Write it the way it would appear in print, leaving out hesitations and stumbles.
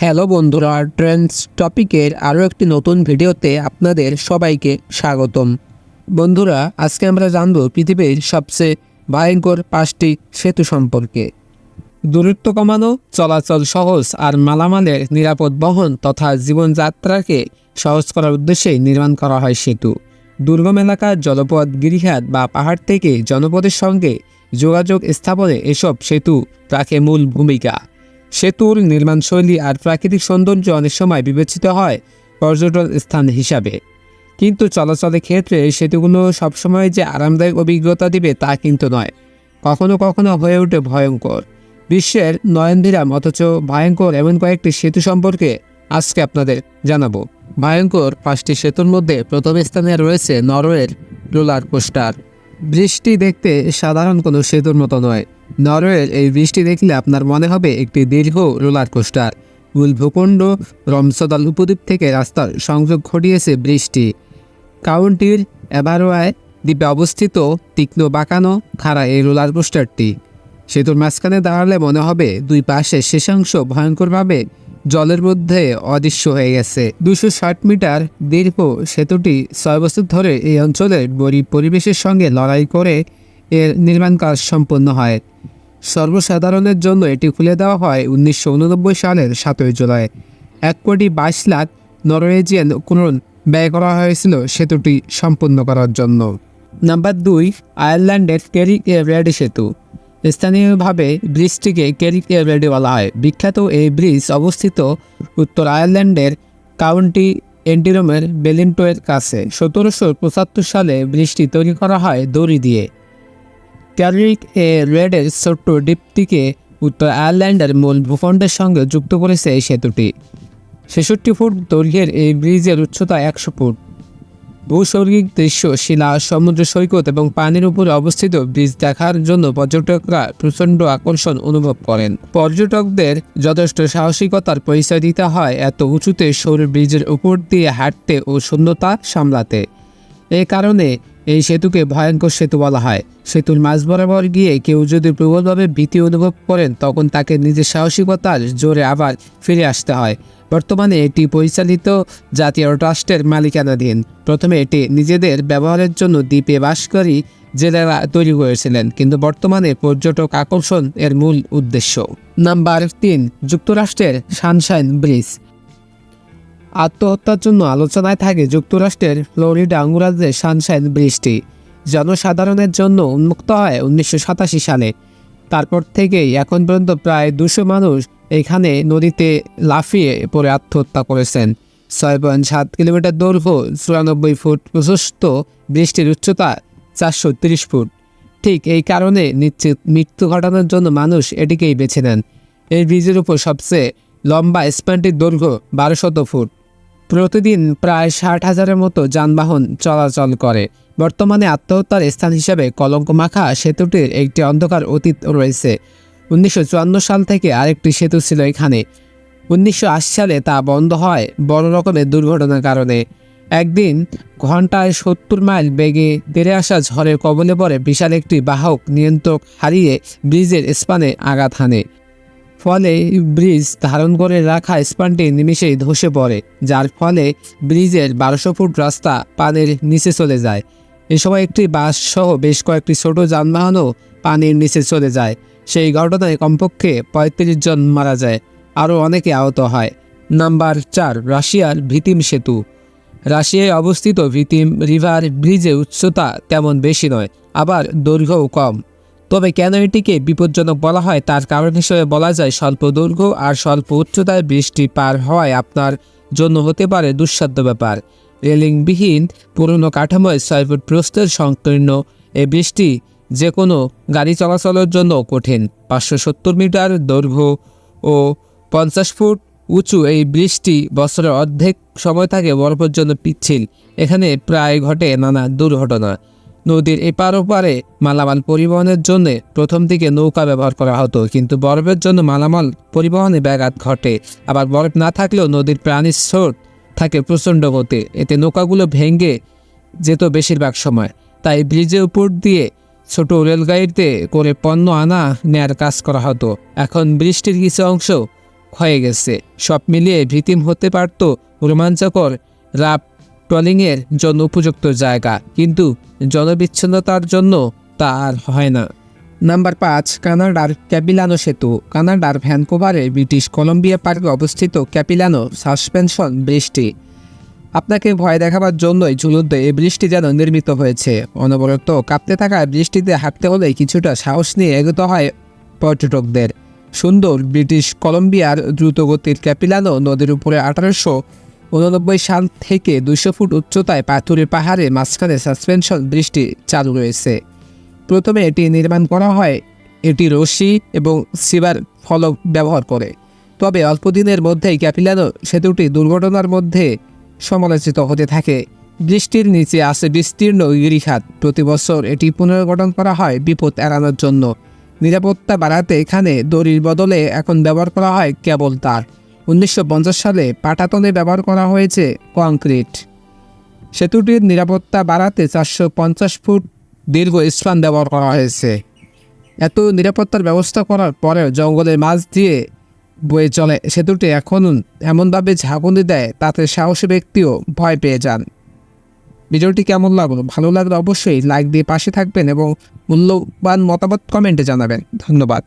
Hello বন্ধুরা, Trends টপিকের আরও একটি নতুন ভিডিওতে আপনাদের সবাইকে স্বাগতম। বন্ধুরা, আজকে আমরা জানব পৃথিবীর সবচেয়ে ভয়ঙ্কর 5টি সেতু সম্পর্কে। দূরত্ব কমানো, চলাচল সহজ আর মালামালের নিরাপদ বহন তথা জীবনযাত্রাকে সহজ করার উদ্দেশ্যেই নির্মাণ করা হয় সেতু। দুর্গম এলাকার জলপথ, গিরিখাত বা পাহাড় থেকে জনপদের সঙ্গে যোগাযোগ স্থাপনে এসব সেতু রাখে মূল ভূমিকা। সেতুর নির্মাণশৈলী আর প্রাকৃতিক সৌন্দর্য অনেক সময় বিবেচিত হয় পর্যটন স্থান হিসাবে, কিন্তু চলাচলের ক্ষেত্রে সেতুগুলো সবসময় যে আরামদায়ক অভিজ্ঞতা দিবে তা কিন্তু নয়। কখনো কখনো হয়ে ওঠে ভয়ঙ্কর। বিশ্বের নয়নভিরাম অথচ ভয়ঙ্কর এমন কয়েকটি সেতু সম্পর্কে আজকে আপনাদের জানাবো। ভয়ঙ্কর 5টি সেতুর মধ্যে প্রথম স্থানে রয়েছে নরওয়ের রোলার কোস্টার। বৃষ্টি দেখতে সাধারণ কোনো সেতুর মতো নয়। নরওয়ের এই বৃষ্টি দেখলে আপনার মনে হবে একটি দীর্ঘ রোলার কোস্টার। মূল ভূখণ্ড রমসদাল উপদ্বীপ থেকে রাস্তার সংযোগ ঘটিয়েছে বৃষ্টি। কাউন্টির এভারোয়ায় দ্বীপে অবস্থিত তীক্ষ্ণ বাঁকানো খাড়া এই রোলার কোস্টারটি। সেতুর মাঝখানে দাঁড়ালে মনে হবে দুই পাশে শেষাংশ ভয়ঙ্করভাবে জলের মধ্যে অদৃশ্য হয়ে গেছে। 260 মিটার দীর্ঘ সেতুটি 6 বছর ধরে এই অঞ্চলের গরিব পরিবেশের সঙ্গে লড়াই করে এর নির্মাণ কাজ সম্পন্ন হয়। সর্বসাধারণের জন্য এটি খুলে দেওয়া হয় 1989 সালের 7 জুলাই। 1,22,00,000 নরওয়েজিয়ান ক্রোন ব্যয় করা হয়েছিল সেতুটি সম্পন্ন করার জন্য। নাম্বার 2, আয়ারল্যান্ডের কেরিক রেড সেতু। স্থানীয়ভাবে ব্রিজটিকে কেরিক রেড বলা হয়। বিখ্যাত এই ব্রিজ অবস্থিত উত্তর আয়ারল্যান্ডের কাউন্টি এন্টিরমের বেলিংটনের কাছে। 1775 সালে ব্রিজটি তৈরি করা হয় দড়ি দিয়ে। ক্যারিক রেডের ছোট্ট দ্বীপটিকে উত্তর আয়ারল্যান্ডের মূল ভূখণ্ডের সঙ্গে যুক্ত করেছে এই সেতুটি। 66 ফুট দৈর্ঘ্যের এই ব্রিজের উচ্চতা 100 ফুট। ভূস্বর্গিক দৃশ্য, শিলা, সমুদ্র সৈকত এবং পানির উপরে অবস্থিত ব্রিজ দেখার জন্য পর্যটকরা প্রচণ্ড আকর্ষণ অনুভব করেন। পর্যটকদের যথেষ্ট সাহসিকতার পরিচয় দিতে হয় এত উঁচুতে সরু ব্রিজের উপর দিয়ে হাঁটতে ও শূন্যতা সামলাতে। এই কারণে এই সেতুকে ভয়ঙ্কর সেতু বলা হয়। সেতুর মাঝ বরাবর গিয়ে কেউ যদি প্রবলভাবে ভীতি অনুভব করেন তখন তাকে নিজের সাহসিকতার জোরে আবার ফিরে আসতে হয়। বর্তমানে এটি পরিচালিত জাতীয় ট্রাস্টের মালিকানাধীন। প্রথমে এটি নিজেদের ব্যবহারের জন্য দ্বীপে বাসকারী জেলেরা তৈরি করেছিলেন, কিন্তু বর্তমানে পর্যটক আকর্ষণ এর মূল উদ্দেশ্য। নাম্বার 3, যুক্তরাষ্ট্রের সানশাইন ব্রিজ। আত্মহত্যার জন্য আলোচনায় থাকে যুক্তরাষ্ট্রের ফ্লোরিডা অঙ্গরাজ্যের সানশাইন ব্রিজটি। জনসাধারণের জন্য উন্মুক্ত হয় 1987 সালে। তারপর থেকেই এখন পর্যন্ত প্রায় 200 মানুষ এখানে নদীতে লাফিয়ে পড়ে আত্মহত্যা করেছেন। 6.7 কিলোমিটার দৈর্ঘ্য, 94 ফুট প্রশস্ত ব্রিজটির উচ্চতা 430 ফুট। ঠিক এই কারণে নিশ্চিত মৃত্যু ঘটানোর জন্য মানুষ এটিকেই বেছে নেন। এই ব্রিজের উপর সবচেয়ে লম্বা স্প্যানটির দৈর্ঘ্য 1200 ফুট। প্রতিদিন প্রায় 60,000-এর মতো যানবাহন চলাচল করে। বর্তমানে আত্মহত্যার স্থান হিসেবে কলঙ্কমাখা সেতুটির একটি অন্ধকার অতীত রয়েছে। 1954 সাল থেকে আরেকটি সেতু ছিল এখানে। 1980 সালে তা বন্ধ হয় বড় রকমের দুর্ঘটনার কারণে। একদিন ঘন্টায় 70 মাইল বেগে তেড়ে আসা ঝড়ের কবলে পড়ে বিশাল একটি বাহক নিয়ন্ত্রক হারিয়ে ব্রিজের স্পানে আঘাত হানে। ফলে ব্রিজ ধারণ করে রাখা স্পানটি নিমেষেই ধসে পড়ে, যার ফলে ব্রিজের 1200 ফুট রাস্তা পানির নিচে চলে যায়। এ সময় একটি বাস সহ বেশ কয়েকটি ছোট যানবাহনও পানির নিচে চলে যায়। সেই ঘটনায় কমপক্ষে 35 জন মারা যায়, আরও অনেকে আহত হয়। নাম্বার 4, রাশিয়ার ভিতিম সেতু। রাশিয়ায় অবস্থিত ভিতিম রিভার ব্রিজের উচ্চতা তেমন বেশি নয়, আবার দৈর্ঘ্যও কম। তবে কেন এটিকে বিপজ্জনক বলা হয় তার কারণ হিসেবে বলা যায় স্বল্প দৈর্ঘ্য আর স্বল্প উচ্চতায় বৃষ্টি পার হওয়ায় আপনার জন্য হতে পারে দুঃসাধ্য ব্যাপার। রেলিংবিহীন পুরনো কাঠামোয় 6 ফুট প্রস্থের সংকীর্ণ এই বৃষ্টি যে কোনো গাড়ি চলাচলের জন্য কঠিন। 570 মিটার দৈর্ঘ্য ও 50 ফুট উঁচু এই ব্রিজটি বছরের অর্ধেক সময় থাকে বরফের জন্য পিচ্ছিল। এখানে প্রায় ঘটে নানা দুর্ঘটনা। নদীর এপার ওপারে মালামাল পরিবহনের জন্য প্রথম দিকে নৌকা ব্যবহার করা হতো, কিন্তু বরফের জন্য মালামাল পরিবহনে ব্যাঘাত ঘটে। আবার বরফ না থাকলেও নদীর প্রাণীর স্রোত থাকে প্রচণ্ড গতি, এতে নৌকাগুলো ভেঙে যেত বেশিরভাগ সময়। তাই ব্রিজের উপর দিয়ে ছোট রেলগাড়িতে করে পণ্য আনা নেয়ার কাজ করা হতো। এখন ব্রিজটির কিছু অংশ হয়ে গেছে। সব মিলিয়ে ভীতিম হতে পারত রোমাঞ্চকর রাফ ট্রলিংয়ের জন্য উপযুক্ত জায়গা, কিন্তু জনবিচ্ছিন্নতার জন্য তা আর হয় না। নাম্বার 5, কানাডার ক্যাপিলানো সেতু। কানাডার ভ্যানকুভারে ব্রিটিশ কলম্বিয়া পার্কে অবস্থিত ক্যাপিলানো সাসপেনশন ব্রিজটি। আপনাকে ভয় দেখাবার জন্যই ঝুলন্ত এই ব্রিজটি যেন নির্মিত হয়েছে। অনবরত কাঁপতে থাকা ব্রিজটিতে হাঁটতে হলে কিছুটা সাহস নিয়ে এগোতে হয় পর্যটকদের। সুন্দর ব্রিটিশ কলম্বিয়ার দ্রুতগতির ক্যাপিলানো নদীর উপরে 1889 সাল থেকে 200 ফুট উচ্চতায় পাথুরে পাহাড়ে মাঝখানে সাসপেনশন ব্রিজটি চালু রয়েছে। প্রথমে এটি নির্মাণ করা হয় এটি রশি এবং সিবার ফলক ব্যবহার করে। তবে অল্প দিনের মধ্যেই ক্যাপিলানো সেতুটি দুর্ঘটনার মধ্যে সমালোচিত হতে থাকে। বৃষ্টির নিচে আছে বিস্তীর্ণ গিরিখাত। প্রতি বছর এটি পুনর্গঠন করা হয় বিপদ এড়ানোর জন্য। নিরাপত্তা বাড়াতে এখানে দড়ির বদলে এখন ব্যবহার করা হয় কেবল তার। 1950 সালে পাটাতনে ব্যবহার করা হয়েছে কংক্রিট। সেতুটির নিরাপত্তা বাড়াতে 450 ফুট দীর্ঘ স্পান ব্যবহার করা হয়েছে। এত নিরাপত্তার ব্যবস্থা করার পরেও জঙ্গলের মাঝ দিয়ে বয়ে চলে সেতুটি এখন এমনভাবে ঝাঁকুনি দেয় তাতে সাহসী ব্যক্তিও ভয় পেয়ে যান। ভিডিওটি কেমন লাগলো? ভালো লাগলে অবশ্যই লাইক দিয়ে পাশে থাকবেন এবং মূল্যবান মতামত কমেন্টে জানাবেন। ধন্যবাদ।